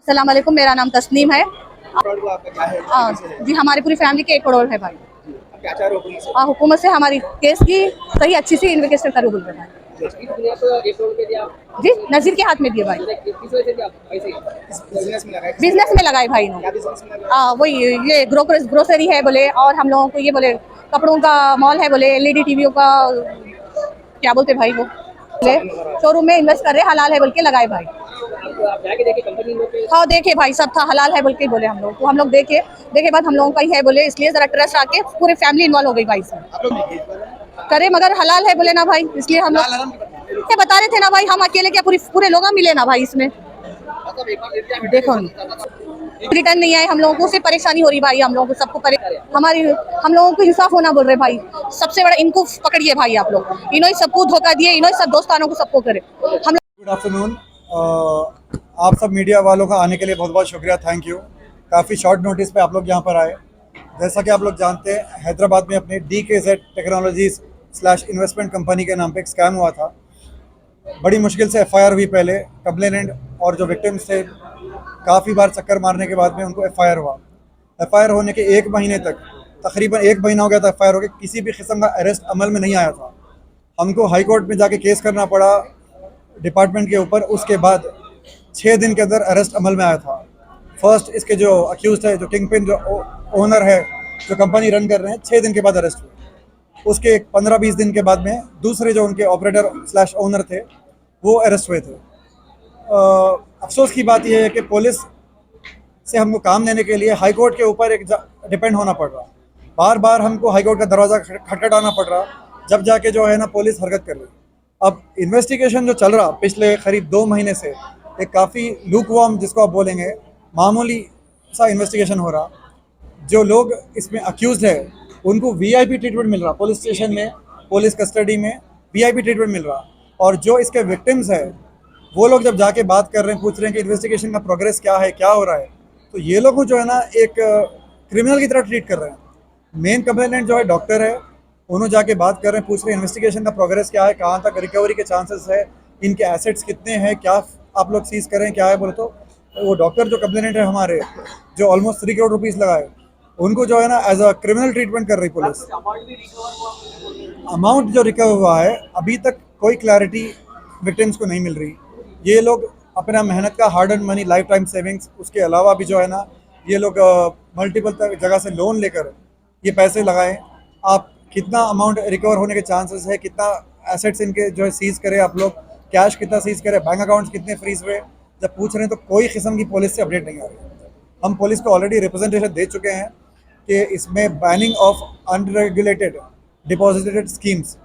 अस्सलाम वालेकुम, मेरा नाम तस्नीम है। करोड़ को आपका क्या है? जी, हमारी पूरी फैमिली के 1 करोड़ है भाई। अब क्या चाह रहे हो पुलिस से? हुकूमत से हमारी केस की सही अच्छी सी इन्वेस्टिगेशन करो बोल रहे भाई। जी, नज़ीर के हाथ में दिए भाई। बिजनेस में लगाए? बिजनेस में लगाए भाई क्या इन्होंने। बिजनेस में लगाए? वही ये ग्रोसरी है बोले, और हम लोगों को ये बोले कपड़ों का मॉल है बोले, एलईडी टीवियों का क्या बोलते भाई वो बोले शोरूम में इन्वेस्ट कर रहे, हलाल है बोल के लगाए भाई। आप जाके देखे कंपनी में पे? हाँ देखे भाई, सब था हलाल है बोल के बोले हम लोग, तो हम लोग देखे बाद हम लोगों का ही है बोले, इसलिए जरा ट्रस्ट आके पूरी फैमिली इन्वॉल्व हो गई भाई इसमें। आप लोग नहीं किए इस बारे में? करे मगर हलाल है बोले ना भाई, इसलिए हम लोग हलाल की बात ये बता रहे थे ना भाई, हम अकेले क्या पूरे लोग मिले ना भाई इसमें। मतलब एक बार इंडिया में देखो रिटर्न नहीं आए, हम लोगों को सिर्फ परेशानी हो रही भाई, हम लोगों को सबको हम लोगों को इंसाफ होना बोल रहे भाई। सबसे बड़ा इनको पकड़िए भाई आप लोग, इन्होंने सबको धोखा दिए, इन्होंने सब दोस्तानों को सबको करे हम। Good afternoon. आप सब मीडिया वालों का आने के लिए बहुत बहुत शुक्रिया, थैंक यू। काफ़ी शॉर्ट नोटिस पे आप लोग यहाँ पर आए। जैसा कि आप लोग जानते हैं, हैदराबाद में अपने DKZ टेक्नोलॉजीज / इन्वेस्टमेंट कंपनी के नाम पे एक स्कैम हुआ था। बड़ी मुश्किल से FIR हुई पहले। कंप्लेनेंट और जो विक्टिम्स थे काफ़ी बार चक्कर मारने के बाद में उनको FIR हुआ। FIR होने के 1 महीने तक, तकरीबन 1 महीना हो गया था FIR हो गया, किसी भी किस्म का अरेस्ट अमल में नहीं आया था। हमको हाई कोर्ट में जाके केस करना पड़ा डिपार्टमेंट के ऊपर। उसके बाद 6 दिन के अंदर अरेस्ट अमल में आया था। फर्स्ट इसके जो अक्यूज है, जो किंग पिन, जो ओनर है, जो कंपनी रन कर रहे हैं, 6 दिन के बाद अरेस्ट हुए। उसके 15-20 दिन के बाद में दूसरे जो उनके ऑपरेटर / ओनर थे वो अरेस्ट हुए थे। अफसोस की बात यह है कि पुलिस से हमको काम लेने के लिए हाई कोर्ट के ऊपर एक डिपेंड होना पड़ रहा। बार बार हमको हाई कोर्ट का दरवाज़ा खटखटाना पड़ रहा, जब जाके जो है ना पुलिस हरकत कर रही। अब इन्वेस्टिगेशन जो चल रहा पिछले करीब 2 महीने से, एक काफ़ी लूकवार्म जिसको आप बोलेंगे, मामूली सा इन्वेस्टिगेशन हो रहा। जो लोग इसमें अक्यूज़ है उनको VIP ट्रीटमेंट मिल रहा, पुलिस स्टेशन में, पुलिस कस्टडी में VIP ट्रीटमेंट मिल रहा। और जो इसके विक्टिम्स है वो लोग जब जाके बात कर रहे हैं, पूछ रहे हैं कि इन्वेस्टिगेशन का प्रोग्रेस क्या है, क्या हो रहा है, तो ये लोग को जो है ना एक क्रिमिनल की तरह ट्रीट कर रहे हैं। मेन कंप्लेनेंट जो है डॉक्टर है, उन्होंने जाके बात कर रहे हैं, पूछ रहे हैं इन्वेस्टिगेशन का प्रोग्रेस क्या है, कहाँ तक रिकवरी के चांसेस है, इनके एसेट्स कितने हैं, क्या आप लोग सीज करें, क्या है बोले। तो वो डॉक्टर जो कंप्लेनेंट है हमारे, जो ऑलमोस्ट 3 करोड़ रुपीज़ लगाए, उनको जो है ना एज अ क्रिमिनल ट्रीटमेंट कर रही पुलिस। अमाउंट जो रिकवर हुआ है अभी तक कोई क्लैरिटी विक्टिम्स को नहीं मिल रही। ये लोग अपना मेहनत का hard earn money, life time savings, उसके अलावा भी जो है ना ये लोग मल्टीपल जगह से लोन लेकर ये पैसे लगाएं। आप कितना अमाउंट रिकवर होने के चांसेस है, कितना एसेट्स इनके जो है सीज करें आप लोग, कैश कितना सीज करें, बैंक अकाउंट्स कितने फ्रीज हुए, जब पूछ रहे हैं तो कोई किस्म की पुलिस से अपडेट नहीं आ रही। हम पुलिस को ऑलरेडी रिप्रेजेंटेशन दे चुके हैं कि इसमें banning of unregulated deposited schemes,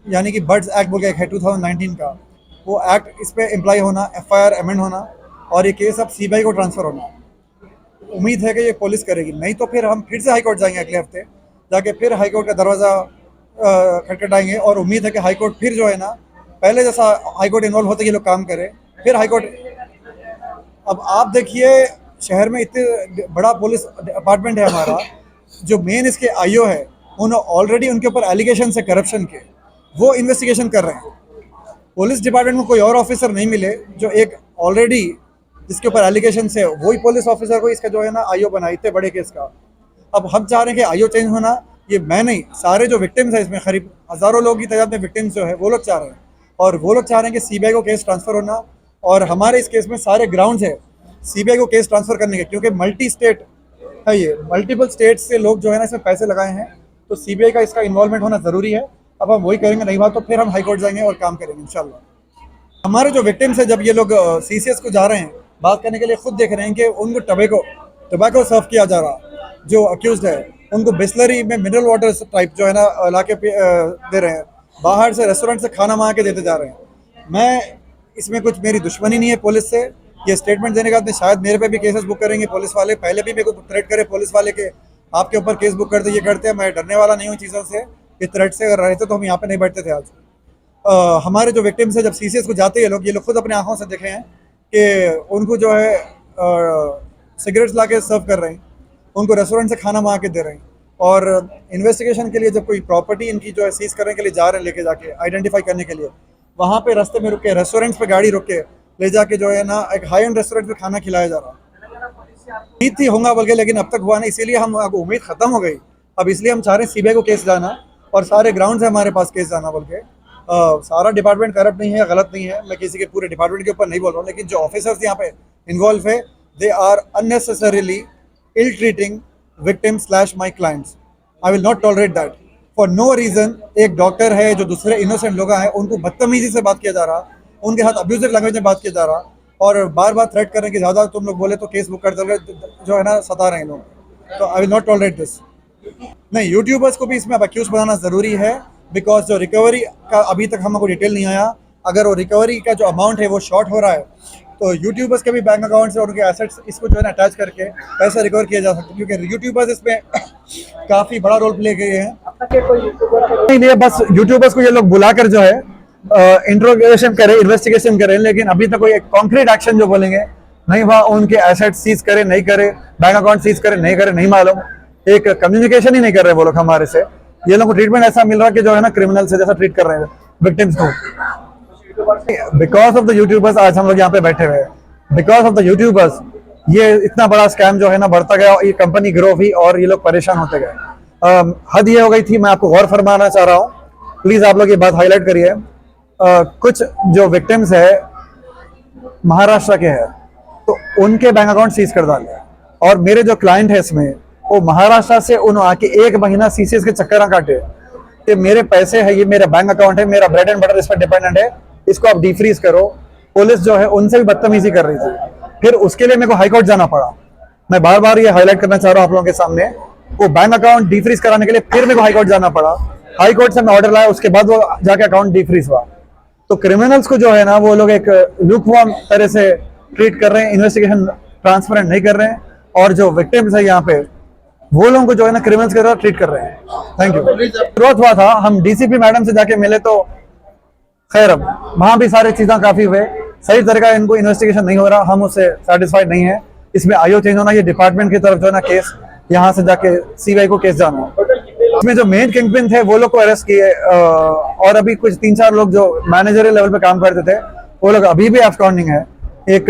यानी कि बर्ड्स एक्ट बोल के एक है 2019 का, वो एक्ट इस पर अप्लाई होना, FIR अमेंड होना, और ये केस अब CBI को ट्रांसफ़र होना। उम्मीद है कि ये पुलिस करेगी, नहीं तो फिर हम फिर से हाई कोर्ट जाएंगे अगले हफ्ते, जाके फिर हाई कोर्ट का दरवाज़ा खटखटाएंगे। और उम्मीद है कि हाई कोर्ट फिर जो है ना पहले जैसा हाई कोर्ट इन्वॉल्व होते ये लोग काम करें, फिर हाई कोर्ट। अब आप देखिए शहर में इतने बड़ा पुलिस डिपार्टमेंट है हमारा, जो मेन इसके IO है, उन्होंने ऑलरेडी उनके ऊपर एलिगेशन है करप्शन के, वो इन्वेस्टिगेशन कर रहे हैं। पुलिस डिपार्टमेंट में कोई और ऑफिसर नहीं मिले जो एक ऑलरेडी जिसके ऊपर एलिगेशन है, वही पुलिस ऑफिसर को इसका जो है ना IO बनाई, इतने बड़े केस का। अब हम चाह रहे हैं कि IO चेंज होना, ये मैं नहीं, सारे जो विक्टिम्स है इसमें करीब हज़ारों लोग की तादाद में विक्टिम्स जो है वो लोग चाह रहे हैं, और वो लोग चाह रहे हैं कि CBI को केस ट्रांसफ़र होना। और हमारे इस केस में सारे ग्राउंड्स है CBI को केस ट्रांसफ़र करने के, क्योंकि मल्टी स्टेट है, ये मल्टीपल स्टेट से लोग जो है ना इसमें पैसे लगाए हैं, तो CBI का इसका इन्वॉल्वमेंट होना ज़रूरी है। अब हम वही करेंगे, नहीं बात तो फिर हम हाई कोर्ट जाएंगे और काम करेंगे इंशाल्लाह। हमारे जो विक्टिम्स है, जब ये लोग CCS को जा रहे हैं बात करने के लिए, खुद देख रहे हैं कि उनको टबैको सर्व किया जा रहा। जो अक्यूज़ड है उनको बिस्लरी में मिनरल वाटर टाइप जो है ना ला के दे रहे हैं, बाहर से रेस्टोरेंट से खाना मंगा के देते जा रहे हैं। मैं इसमें कुछ, मेरी दुश्मनी नहीं है पुलिस से। ये स्टेटमेंट देने के बाद शायद मेरे पे भी केसेस बुक करेंगे पुलिस वाले, पहले भी मेरे को थ्रेट करे पुलिस वाले के आपके ऊपर केस बुक करते, ये करते हैं। मैं डरने वाला नहीं हूँ चीज़ों से, ये थ्रेट से अगर रहते तो हम यहाँ पे नहीं बैठते थे आज। हमारे जो विक्टिम्स है जब CCS को जाते हैं लोग, ये लोग खुद अपने आंखों से देखे हैं कि उनको जो है सिगरेट्स ला के सर्व कर रहे हैं, उनको रेस्टोरेंट से खाना मंगा के दे रहे हैं। और इन्वेस्टिगेशन के लिए जब कोई प्रॉपर्टी इनकी जो है सीज करने के लिए जा रहे हैं, लेके जाके आइडेंटिफाई करने के लिए, वहाँ पे रास्ते में रुक के, रेस्टोरेंट्स पे गाड़ी रुक के ले जाके जो है ना एक हाई एंड रेस्टोरेंट पे खाना खिलाया जा रहा। उम्मीद थी होगा बोल के, लेकिन अब तक हुआ नहीं, इसीलिए हम उम्मीद खत्म हो गई। अब इसलिए हम चाह रहे हैं सीबीआई को केस जाना, और सारे ग्राउंड है हमारे पास केस जाना बोल के। सारा डिपार्टमेंट करप्ट नहीं है, गलत नहीं है, मैं किसी के पूरे डिपार्टमेंट के ऊपर नहीं बोल रहा हूँ, लेकिन जो ऑफिसर्स यहाँ पे इन्वॉल्व है, they are unnecessarily ill treating victim slash my clients. I will not tolerate that for no reason. एक डॉक्टर है, जो दूसरे इनोसेंट लोग हैं उनको बदतमीजी से बात किया जा रहा, उनके साथ अब्यूजिव लैंग्वेज में बात किया जा रहा, और बार बार थ्रेट कर रहे हैं कि ज़्यादा तुम लोग बोले तो केस बुक कर दोगे, जो है ना सता रहे हैं लोग। तो आई विल नॉट टॉलरेट दिस। नहीं, यूट्यूबर्स को भी इसमें अब एक्यूज बनाना ज़रूरी है, बिकॉज जो रिकवरी का अभी तक हमको डिटेल नहीं आया। अगर वो रिकवरी का जो अमाउंट है वो शॉर्ट हो रहा है, तो यूट्यूबर्स के भी बैंक अकाउंट से और उनके एसेट्स इसको जो है ना अटैच करके पैसा रिकवर किया जा सकता है, क्योंकि यूट्यूबर्स इसमें काफ़ी बड़ा रोल प्ले किए हैं। नहीं, बस यूट्यूबर्स को ये लोग बुलाकर जो है इंट्रोगेशन करें, इन्वेस्टिगेशन करें, लेकिन अभी तक कोई कॉन्क्रीट एक्शन जो बोलेंगे नहीं हुआ। उनके एसेट सीज करे नहीं करे, बैंक अकाउंट सीज करे नहीं मालूम, एक कम्युनिकेशन ही नहीं कर रहे वो लोग हमारे से। ये लोग को ट्रीटमेंट ऐसा मिल रहा है कि जो है ना क्रिमिनल से जैसा ट्रीट कर रहे हैं विक्टिम्स को। बिकॉज ऑफ द यूट्यूबर्स आज हम लोग यहाँ पे बैठे हुए हैं, बिकॉज ऑफ द यूट्यूबर्स ये इतना बड़ा स्कैम जो है ना बढ़ता गया, ये कंपनी ग्रो हुई और ये लोग परेशान होते गए। हद ये हो गई थी, मैं आपको गौर फरमाना चाह रहा हूँ, प्लीज आप लोग ये बात हाईलाइट करिए। कुछ जो विक्टिम्स है महाराष्ट्र के हैं, तो उनके बैंक अकाउंट सीज कर डाले, और मेरे जो क्लाइंट है इसमें वो महाराष्ट्र से उन्होंने आके 1 महीना सीसीएस के चक्कर काटे कि मेरे पैसे है, ये मेरा बैंक अकाउंट है, मेरा ब्रेड एंड बटर इस पर डिपेंडेंट है, इसको आप डिफ्रीज करो। पुलिस जो है उनसे भी बदतमीजी कर रही थी, फिर उसके लिए मेरे को हाईकोर्ट जाना पड़ा। मैं बार बार ये हाईलाइट करना चाह रहा हूँ आप लोगों के सामने, वो बैंक अकाउंट डिफ्रीज कराने के लिए फिर मेरे को हाईकोर्ट जाना पड़ा। हाईकोर्ट से मैं ऑर्डर लाया, उसके बाद वो जाके अकाउंट डिफ्रीज हुआ। तो क्रिमिनल्स को जो है ना वो लोग एक लूकवार्म तरह से ट्रीट कर रहे हैं, इन्वेस्टिगेशन ट्रांसपेरेंट नहीं कर रहे हैं, और जो विक्टिम्स है यहाँ पे वो लोगों को जो है ना क्रिमिनल्स की तरह ट्रीट कर रहे हैं। Thank you. जरूरत हुआ था, हम डीसीपी मैडम से जाके मिले, तो खैर अब वहां भी सारी चीजें काफी हुए, सही तरह का इनको इन्वेस्टिगेशन नहीं हो रहा, हम उससे सेटिस्फाइड नहीं है। इसमें आईओ चेंज होना, ये डिपार्टमेंट की तरफ जो है ना केस, यहाँ से जाके सीबीआई को केस जाना। इसमें जो मेन किंगपिन थे वो लोग को अरेस्ट किए, और अभी कुछ 3-4 लोग जो मैनेजरियल लेवल पे काम करते थे वो लोग अभी भी एब्सकॉन्डिंग है। एक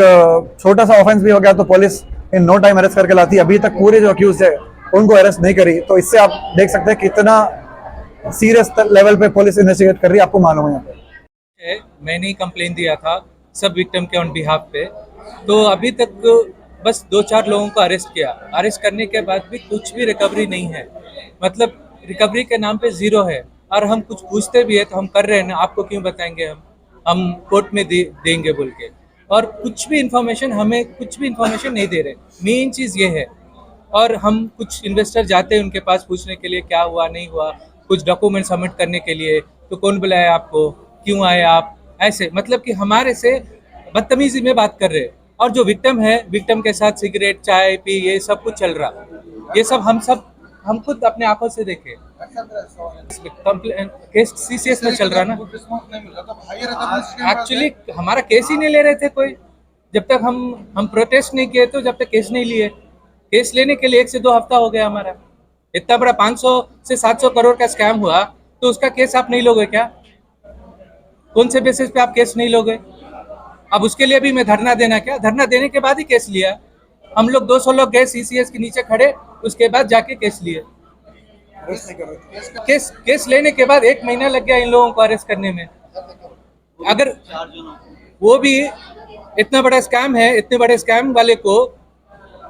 छोटा सा ऑफेंस भी हो गया तो police in no time arrest करके लाती, अभी तक पूरे जो अक्यूज है उनको अरेस्ट नहीं करी। तो इससे आप देख सकते हैं कितना सीरियस लेवल पे पुलिस इन्वेस्टिगेट कर रही है, आपको मालूम है यहाँ पे। मैंने ही कंप्लेन दिया था सब विक्टिम के ऑन बिहाफ पे, तो अभी तक बस 2-4 लोगों को अरेस्ट किया। अरेस्ट करने के बाद भी कुछ भी रिकवरी नहीं है, मतलब रिकवरी के नाम पे जीरो है। और हम कुछ पूछते भी है तो हम कर रहे हैं ना, आपको क्यों बताएंगे, हम कोर्ट में देंगे बोल के, और कुछ भी इंफॉर्मेशन हमें कुछ भी इंफॉर्मेशन नहीं दे रहे। मेन चीज़ ये है। और हम कुछ इन्वेस्टर जाते हैं उनके पास पूछने के लिए क्या हुआ नहीं हुआ, कुछ डॉक्यूमेंट सबमिट करने के लिए, तो कौन बुलाया आपको, क्यों आए आप, ऐसे मतलब कि हमारे से बदतमीजी में बात कर रहे हैं। और जो विक्टिम है, विक्टिम के साथ सिगरेट चाय पी ये सब कुछ चल रहा, ये सब हम खुद अपने आंखों से देखे। केस सीसीएस में चल रहा ना, एक्चुअली हमारा केस ही नहीं ले रहे थे कोई, जब तक हम प्रोटेस्ट नहीं किए, तो जब तक केस नहीं लिए। केस लेने के लिए 1 से 2 हफ्ता हो गया हमारा। इतना बड़ा 500 से 700 करोड़ का स्कैम हुआ, तो उसका केस आप नहीं लोगे क्या? कौन से बेसिस पे आप केस नहीं लोगे? अब उसके लिए भी मैं धरना देना क्या? धरना देने के बाद ही केस लिया। हम लोग 200 लोग गए सीसीएस के नीचे खड़े, उसके बाद जाके केस लिए। केस लेने के बाद 1 महीना लग गया इन लोगों को अरेस्ट करने में। अगर वो भी इतना बड़ा स्कैम है, इतने बड़े स्कैम वाले को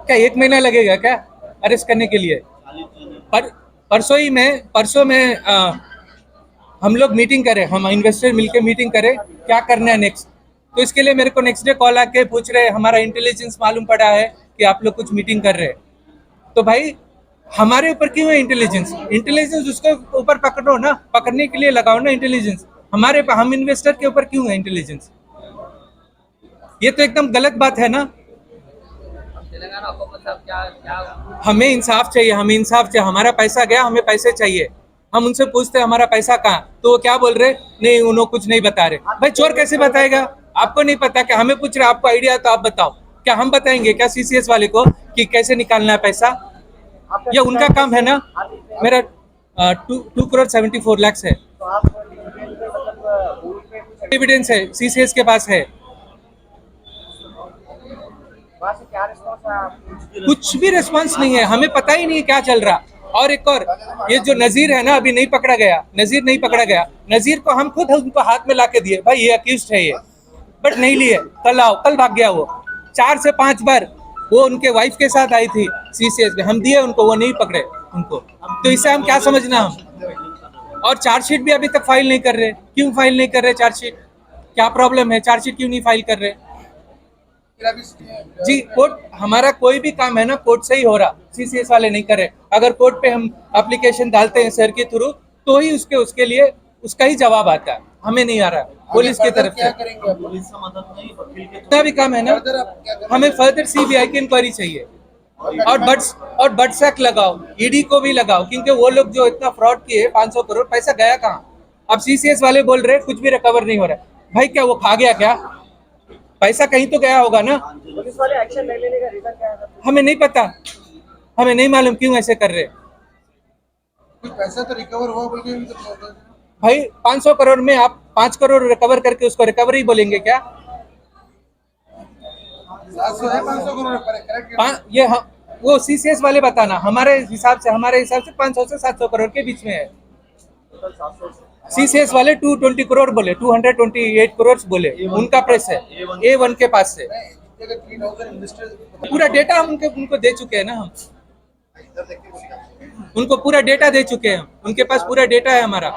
क्या 1 महीना लगेगा क्या अरेस्ट करने के लिए? परसों में हम लोग मीटिंग करें, हम इन्वेस्टर मिलकर मीटिंग करें क्या करना है नेक्स्ट। तो इसके लिए मेरे को नेक्स्ट डे कॉल आके पूछ रहे, हमारा इंटेलिजेंस मालूम पड़ा है कि आप लोग कुछ मीटिंग कर रहे हैं। तो भाई हमारे ऊपर क्यों है इंटेलिजेंस? इंटेलिजेंस उसके ऊपर पकड़ो ना, पकड़ने के लिए लगाओ ना इंटेलिजेंस। हम इन्वेस्टर के ऊपर क्यों है इंटेलिजेंस? ये तो एकदम गलत बात है ना। हमें इंसाफ चाहिए, हमारा पैसा गया, हमें पैसे चाहिए। हम उनसे पूछते हैं हमारा पैसा कहाँ, तो वो क्या बोल रहे, नहीं उन्होंने कुछ नहीं बता रहे। भाई चोर कैसे बताएगा? आपको नहीं पता क्या? हमें पूछ रहे आपको आइडिया तो आप बताओ। क्या हम बताएंगे क्या सीसीएस वाले को कि कैसे निकालना है पैसा? ये उनका काम है ना। मेरा 2 करोड़ 74 लाख है, एविडेंस है, सीसीएस के पास है। वहाँ से क्या रिस्पॉन्स कुछ भी रिस्पांस नहीं है, हमें पता ही नहीं है क्या चल रहा। और एक और ये जो नजीर है ना, अभी नहीं पकड़ा गया, नजीर नहीं पकड़ा गया, नजीर को हम खुद उनको हाथ में ला के दिए, भाई ये अक्यूज्ड है ये, बट नहीं लिए। कल आओ, कल भाग गया वो। 4 से 5 बार वो उनके वाइफ के साथ आई थी सीसीएस में, हम दिए उनको, वो नहीं पकड़े उनको। तो इससे हम क्या समझना हम। और चार्जशीट भी अभी तक फाइल नहीं कर रहे। क्यों फाइल नहीं कर रहे चार्जशीट? क्या प्रॉब्लम है? चार्जशीट क्यों नहीं फाइल कर रहे? जी, कोर्ट, हमारा कोई भी काम है ना कोर्ट से ही हो रहा, सीसीएस वाले नहीं कर रहे। अगर कोर्ट पे हम एप्लीकेशन डालते हैं सर के थ्रू, तो ही उसके लिए उसका ही जवाब आता है, हमें नहीं आ रहा पुलिस की तरफ से। पुलिस से मदद नहीं, वकील के इतना भी काम है ना, हमें फर्दर सीबीआई की इंक्वायरी चाहिए। और बटसैक लगाओ, ईडी को भी लगाओ, क्योंकि वो लोग जो इतना फ्रॉड किए 500 करोड़, पैसा गया कहाँ? अब सीसीएस वाले बोल रहे कुछ भी रिकवर नहीं हो रहा है। भाई क्या वो खा गया क्या? पैसा कहीं तो गया होगा ना। पुलिस वाले एक्शन नहीं लेने का रीजन क्या है? हमें नहीं पता, हमें नहीं मालूम क्यों ऐसे कर रहे। कुछ पैसा तो रिकवर हुआ बोल के भाई 500 करोड़ में आप 5 करोड़ रिकवर करके उसको रिकवरी बोलेंगे क्या? 700 है 500 करोड़ करेक्ट। ये वो सीसीएस वाले बताना, हमारे हिसाब से 500 से 700 करोड़ के बीच में है। सीसीएस वाले 220 करोड़ बोले, 228 करोड़ बोले, उनका प्रेस है A1 के पास से। पूरा डेटा हम उनको दे चुके हैं ना, हम उनको पूरा डेटा दे चुके हैं, उनके पास पूरा डेटा है हमारा।